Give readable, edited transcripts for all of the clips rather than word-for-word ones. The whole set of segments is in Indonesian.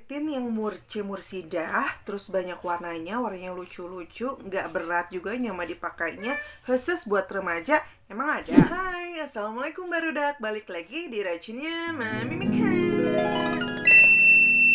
lip tint yang murcidah, terus banyak warnanya lucu-lucu, nggak berat juga, nyaman dipakainya, khusus buat remaja, emang ada? Hai, assalamualaikum barudak, balik lagi di racunnya Mami Mika.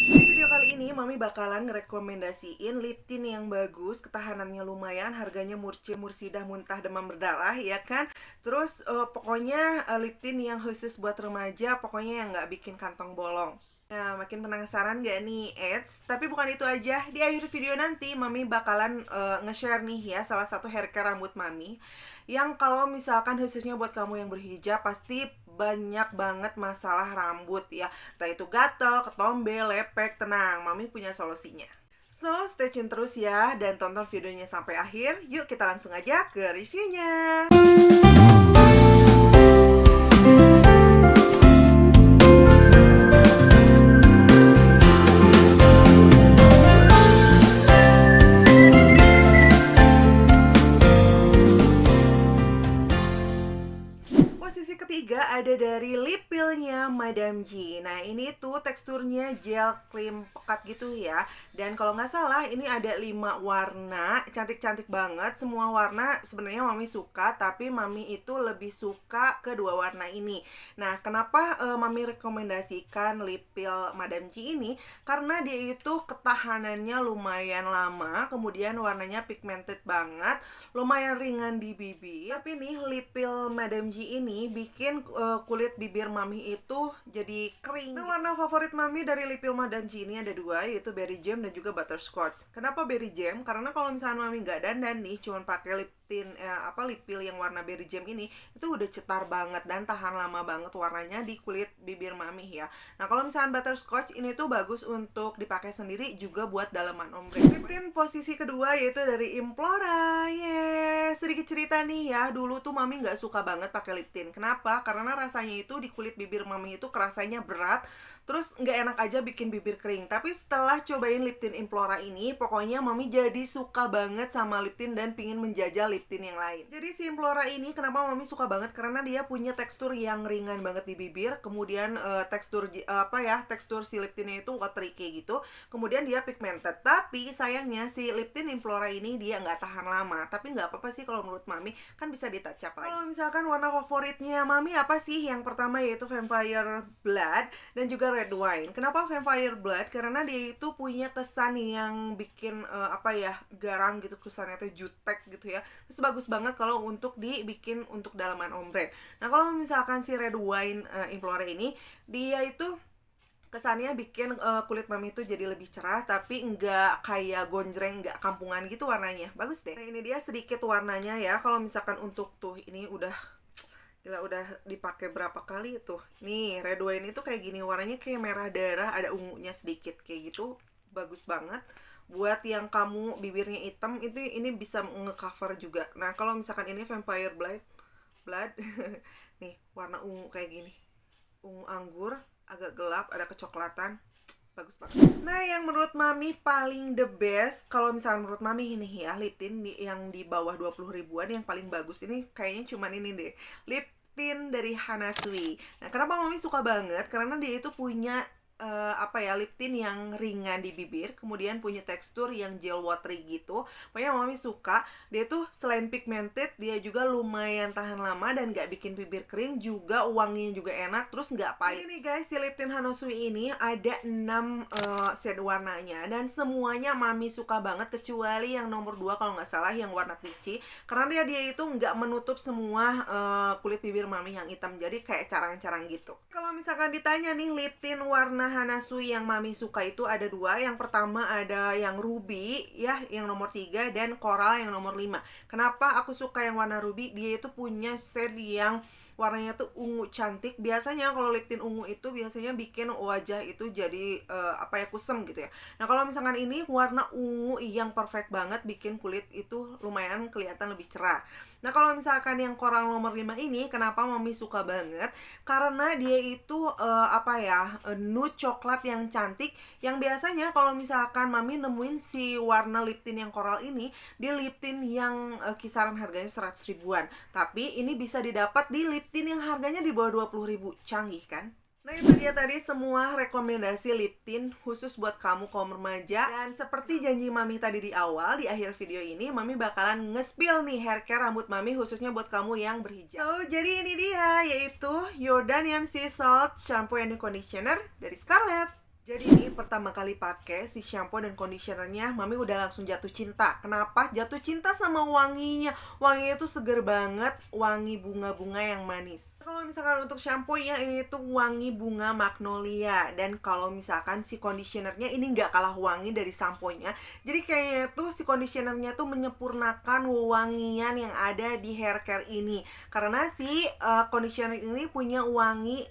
Di video kali ini Mami bakalan ngerekomendasiin lip tint yang bagus, ketahanannya lumayan, harganya murcidah muntah demam berdarah ya kan. Terus pokoknya lip tint yang khusus buat remaja, pokoknya yang nggak bikin kantong bolong. Nah, makin penasaran gak nih? Tapi bukan itu aja. Di akhir video nanti Mami bakalan nge-share nih ya salah satu hair care rambut Mami, yang kalau misalkan khususnya buat kamu yang berhijab pasti banyak banget masalah rambut ya. Entah itu gatel, ketombe, lepek, tenang, Mami punya solusinya. So, stay tune terus ya dan tonton videonya sampai akhir. Yuk kita langsung aja ke reviewnya. Posisi ketiga ada dari lip pilnya Madame G. Nah, ini tuh teksturnya gel krim pekat gitu ya. Dan kalau nggak salah ini ada 5 warna, cantik-cantik banget. Semua warna sebenarnya Mami suka, tapi Mami itu lebih suka kedua warna ini. Nah, kenapa Mami rekomendasikan lip pil Madame G ini? Karena dia itu ketahanannya lumayan lama, kemudian warnanya pigmented banget, lumayan ringan di bibir. Tapi nih lip pil Madame G ini bikin kulit bibir Mami itu jadi kering. Nah, warna favorit Mami dari lip pil Madame G ini ada 2, yaitu Berry Jam dan juga Butterscotch. Kenapa Berry Jam? Karena kalau misalnya Mami nggak dandan nih, cuman pakai lip tint lip pil yang warna Berry Jam ini, itu udah cetar banget dan tahan lama banget warnanya di kulit bibir Mami ya. Nah, kalau misalnya Butterscotch ini tuh bagus untuk dipakai sendiri, juga buat daleman ombre. Lip tint posisi kedua yaitu dari Implora. Sedikit cerita nih ya, dulu tuh Mami nggak suka banget pakai lip tint. Kenapa? Karena rasanya itu di kulit bibir Mami itu kerasanya berat, terus nggak enak aja bikin bibir kering. Tapi setelah cobain lip tint Implora ini, pokoknya Mami jadi suka banget sama lip tint dan pingin menjajal lip tint yang lain. Jadi si Implora ini kenapa Mami suka banget? Karena dia punya tekstur yang ringan banget di bibir, kemudian tekstur si lip tintnya itu watery kayak gitu. Kemudian dia pigmented. Tapi sayangnya si lip tint Implora ini dia nggak tahan lama. Tapi nggak apa-apa sih kalau menurut Mami, kan bisa di-touch up lagi. Kalau misalkan warna favoritnya Mami apa sih? Yang pertama yaitu Vampire Blood dan juga Red Wine. Kenapa Vampire Blood? Karena dia itu punya kesan yang bikin garang gitu, kesannya itu jutek gitu ya. Terus bagus banget kalau untuk dibikin untuk dalaman ombre. Nah, kalau misalkan si Red Wine Implora ini, dia itu kesannya bikin kulit Mami itu jadi lebih cerah, tapi nggak kayak gonjreng, nggak kampungan gitu warnanya. Bagus deh. Nah, ini dia sedikit warnanya ya. Kalau misalkan untuk ini udah dipakai berapa kali tuh. Nih, Red Wine itu kayak gini, warnanya kayak merah darah, ada ungunya sedikit kayak gitu. Bagus banget. Buat yang kamu bibirnya hitam, ini bisa nge-cover juga. Nah, kalau misalkan ini Vampire Blood nih, warna ungu kayak gini. Ungu anggur, agak gelap, ada kecoklatan. Bagus banget. Nah, yang menurut Mami paling the best, kalau misalnya menurut Mami ini ya, lip tint yang di bawah 20 ribuan yang paling bagus ini kayaknya cuman ini deh, lip tint dari Hana Sui. Nah, kenapa Mami suka banget? Karena dia itu punya lip tint yang ringan di bibir, kemudian punya tekstur yang gel watery gitu. Pokoknya Mami suka. Dia tuh selain pigmented, dia juga lumayan tahan lama dan gak bikin bibir kering, juga wanginya juga enak, terus gak pahit. Ini guys, si lip tint Hana Sui ini ada 6 shade warnanya, dan semuanya Mami suka banget, kecuali yang nomor 2 kalau nggak salah, yang warna peachy. Karena dia itu nggak menutup semua kulit bibir Mami yang hitam, jadi kayak carang-carang gitu. Kalau misalkan ditanya nih, lip tint warna Hana Sui yang Mami suka itu ada 2. Yang pertama ada yang ruby ya, yang nomor 3, dan coral yang nomor 5. Kenapa aku suka yang warna ruby? Dia itu punya shade yang warnanya tuh ungu cantik. Biasanya kalau lip tint ungu itu biasanya bikin wajah itu jadi kusem gitu ya. Nah, kalau misalkan ini warna ungu yang perfect banget, bikin kulit itu lumayan kelihatan lebih cerah. Nah, kalau misalkan yang coral nomor 5 ini, kenapa Mami suka banget? Karena dia itu nude coklat yang cantik, yang biasanya kalau misalkan Mami nemuin si warna lip tint yang coral ini di lip tint yang kisaran harganya 100 ribuan. Tapi ini bisa didapat di lip tint yang harganya di bawah 20 ribu. Canggih kan? Nah itu dia tadi semua rekomendasi lip tint khusus buat kamu kaum remaja. Dan seperti janji Mami tadi di awal, di akhir video ini Mami bakalan nge-spill nih hair care rambut Mami khususnya buat kamu yang berhijab. So jadi ini dia, yaitu Jordanian Sea Salt Shampoo and Conditioner dari Scarlett. Jadi ini pertama kali pakai si shampoo dan conditionernya, Mami udah langsung jatuh cinta. Kenapa? Jatuh cinta sama wanginya. Wanginya tuh seger banget, wangi bunga-bunga yang manis. Kalau misalkan untuk shampoo ya, ini tuh wangi bunga magnolia. Dan kalau misalkan si conditionernya ini nggak kalah wangi dari samponya. Jadi kayaknya tuh si conditionernya tuh menyempurnakan wangian yang ada di hair care ini. Karena si conditioner ini punya wangi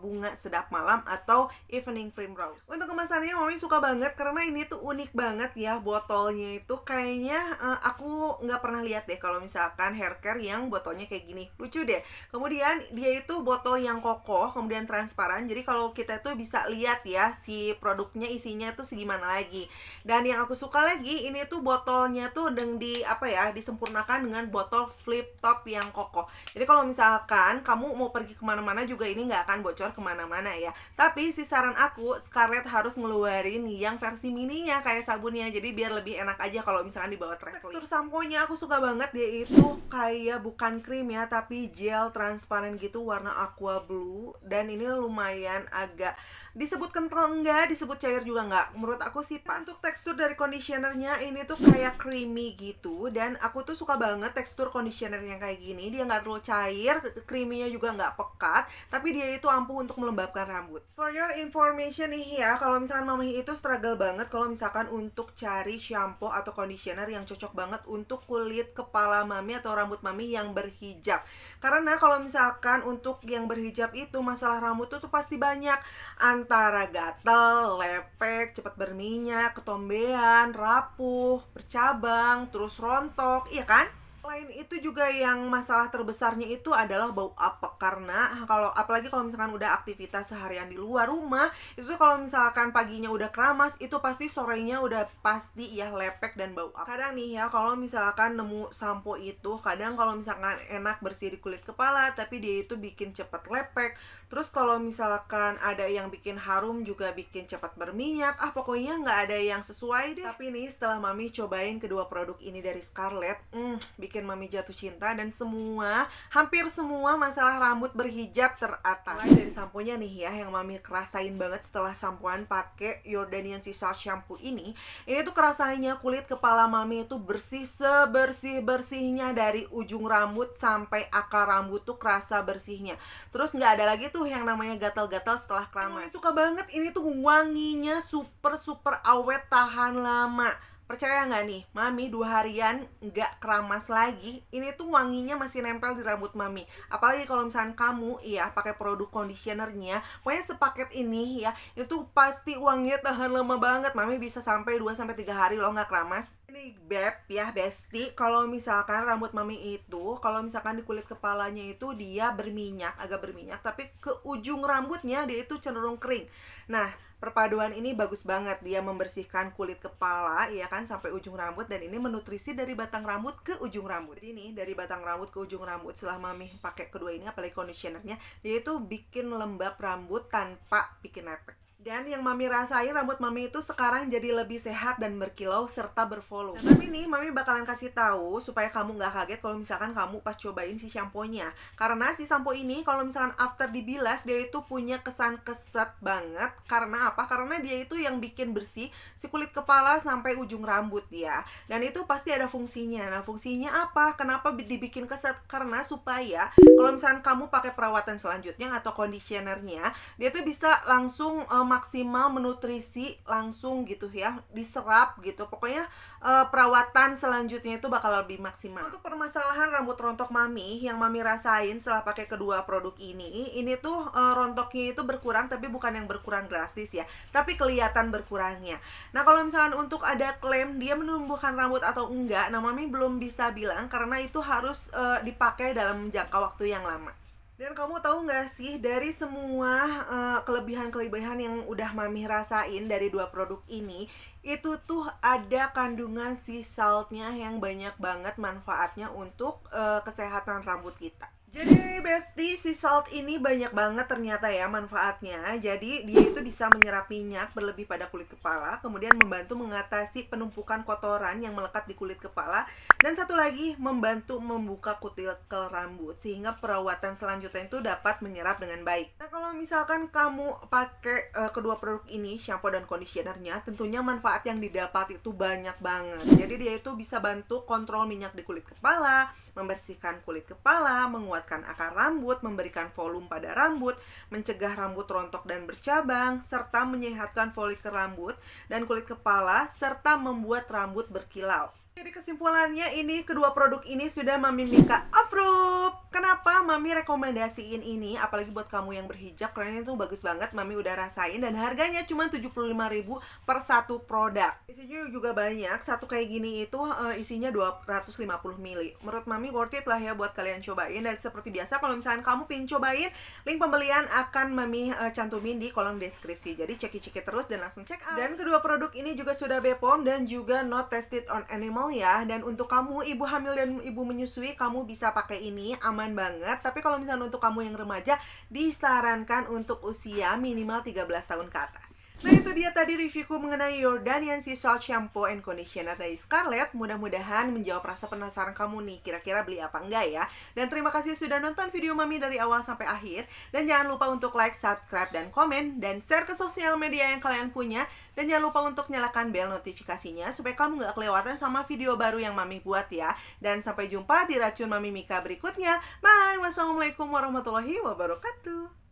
bunga sedap malam atau evening primrose. Untuk kemasannya Mami suka banget karena ini tuh unik banget ya. Botolnya itu kayaknya aku nggak pernah lihat deh kalau misalkan hair care yang botolnya kayak gini. Lucu deh. Kemudian dia itu botol yang kokoh, kemudian transparan. Jadi kalau kita tuh bisa lihat ya si produknya isinya tuh segimana lagi. Dan yang aku suka lagi, ini tuh botolnya tuh disempurnakan dengan botol flip top yang kokoh. Jadi kalau misalkan kamu mau pergi kemana-mana juga ini nggak akan bocor kemana-mana ya. Tapi si saran aku, Scarlett harus ngeluarin yang versi mininya kayak sabunnya, jadi biar lebih enak aja kalau misalkan dibawa traveling. Tekstur samponya aku suka banget, dia itu kayak bukan krim ya, tapi gel transparan gitu warna aqua blue. Dan ini lumayan agak disebut kental enggak, disebut cair juga enggak. Menurut aku sih pas. Untuk tekstur dari conditionernya ini tuh kayak creamy gitu. Dan aku tuh suka banget tekstur conditioner yang kayak gini. Dia nggak terlalu cair, creamy-nya juga nggak pekat, tapi dia itu ampuh untuk melembabkan rambut. For your information nih ya, kalau misalkan Mami itu struggle banget kalau misalkan untuk cari shampoo atau conditioner yang cocok banget untuk kulit kepala Mami atau rambut Mami yang berhijab. Karena kalau misalkan untuk yang berhijab itu masalah rambut tuh pasti banyak, antara gatal, lepek, cepat berminyak, ketombean, rapuh, bercabang, terus rontok, iya kan? Selain itu juga yang masalah terbesarnya itu adalah bau apek. Karena apalagi kalau misalkan udah aktivitas seharian di luar rumah, itu kalau misalkan paginya udah keramas, itu pasti sorenya udah pasti ya lepek dan bau apek. Kadang nih ya, kalau misalkan nemu sampo itu, kadang kalau misalkan enak bersih di kulit kepala, tapi dia itu bikin cepet lepek. Terus kalau misalkan ada yang bikin harum juga bikin cepat berminyak. Pokoknya nggak ada yang sesuai deh. Tapi nih setelah Mami cobain kedua produk ini dari Scarlett, bikin Mami jatuh cinta. Dan hampir semua masalah rambut berhijab teratasi. Mulai dari samponya nih ya, yang Mami kerasain banget setelah sampoan pakai Jordanian Sea Salt Shampoo ini. Ini tuh kerasanya kulit kepala Mami itu bersih sebersih-bersihnya, dari ujung rambut sampai akar rambut tuh kerasa bersihnya. Terus nggak ada lagi tuh yang namanya gatal-gatal setelah keramas. Suka banget, ini tuh wanginya super awet, tahan lama. Percaya nggak nih, Mami 2 harian nggak keramas lagi, ini tuh wanginya masih nempel di rambut Mami. Apalagi kalau misalnya kamu ya pakai produk conditionernya, pokoknya sepaket ini ya, itu pasti wanginya tahan lama banget. Mami bisa sampai 2-3 hari loh nggak keramas. Ini Beb ya, Besti, kalau misalkan rambut Mami itu, kalau misalkan di kulit kepalanya itu dia berminyak, agak berminyak, tapi ke ujung rambutnya dia itu cenderung kering. Nah, perpaduan ini bagus banget, dia membersihkan kulit kepala ya kan sampai ujung rambut, dan ini menutrisi dari batang rambut ke ujung rambut. Jadi ini dari batang rambut ke ujung rambut, setelah Mami pakai kedua ini apalagi conditionernya, dia itu bikin lembab rambut tanpa bikin lepek. Dan yang Mami rasain, rambut Mami itu sekarang jadi lebih sehat dan berkilau serta bervolume. Nah, tapi nih Mami bakalan kasih tahu supaya kamu nggak kaget kalau misalkan kamu pas cobain si shampoo-nya. Karena si shampoo ini kalau misalkan after dibilas, dia itu punya kesan keset banget. Karena apa? Karena dia itu yang bikin bersih si kulit kepala sampai ujung rambut ya. Dan itu pasti ada fungsinya. Nah, fungsinya apa? Kenapa dibikin keset? Karena supaya kalau misalkan kamu pakai perawatan selanjutnya atau conditionernya, dia tuh bisa langsung maksimal menutrisi langsung gitu ya, diserap gitu. Pokoknya perawatan selanjutnya itu bakal lebih maksimal. Untuk permasalahan rambut rontok Mami yang Mami rasain setelah pakai kedua produk ini tuh rontoknya itu berkurang, tapi bukan yang berkurang drastis ya, tapi kelihatan berkurangnya. Nah, kalau misalkan untuk ada klaim dia menumbuhkan rambut atau enggak, nah Mami belum bisa bilang karena itu harus dipakai dalam jangka waktu yang lama. Dan kamu tahu nggak sih, dari semua kelebihan-kelebihan yang udah Mami rasain dari 2 produk ini, itu tuh ada kandungan sea saltnya yang banyak banget manfaatnya untuk kesehatan rambut kita. Jadi Besti, si salt ini banyak banget ternyata ya manfaatnya. Jadi dia itu bisa menyerap minyak berlebih pada kulit kepala, kemudian membantu mengatasi penumpukan kotoran yang melekat di kulit kepala, dan satu lagi membantu membuka kutikel rambut sehingga perawatan selanjutnya itu dapat menyerap dengan baik. Nah, kalau misalkan kamu pakai kedua produk ini, shampoo dan conditionernya, tentunya manfaat yang didapat itu banyak banget. Jadi dia itu bisa bantu kontrol minyak di kulit kepala, membersihkan kulit kepala, menguatkan akar rambut, memberikan volume pada rambut, mencegah rambut rontok dan bercabang, serta menyehatkan folikel rambut dan kulit kepala, serta membuat rambut berkilau. Jadi kesimpulannya ini kedua produk ini sudah Mami Mika approve. Kenapa Mami rekomendasiin ini? Apalagi buat kamu yang berhijab, karena itu bagus banget. Mami udah rasain dan harganya cuma 75.000 per satu produk. Isinya juga banyak. Satu kayak gini itu isinya 250 ml. Menurut Mami worth it lah ya buat kalian cobain. Dan seperti biasa kalau misalnya kamu pengen cobain, link pembelian akan Mami cantumin di kolom deskripsi. Jadi ceki-ceki terus dan langsung check out. Dan kedua produk ini juga sudah BPOM dan juga not tested on animal ya. Dan untuk kamu ibu hamil dan ibu menyusui, kamu bisa pakai ini, aman banget. Tapi kalau misalnya untuk kamu yang remaja, disarankan untuk usia minimal 13 tahun ke atas. Nah, itu dia tadi reviewku mengenai Jordanian Sea Salt Shampoo and Conditioner dari Scarlett. Mudah-mudahan menjawab rasa penasaran kamu nih, kira-kira beli apa enggak ya. Dan terima kasih sudah nonton video Mami dari awal sampai akhir. Dan jangan lupa untuk like, subscribe, dan komen. Dan share ke sosial media yang kalian punya. Dan jangan lupa untuk nyalakan bel notifikasinya supaya kamu gak kelewatan sama video baru yang Mami buat ya. Dan sampai jumpa di Racun Mami Mika berikutnya. Bye, wassalamualaikum warahmatullahi wabarakatuh.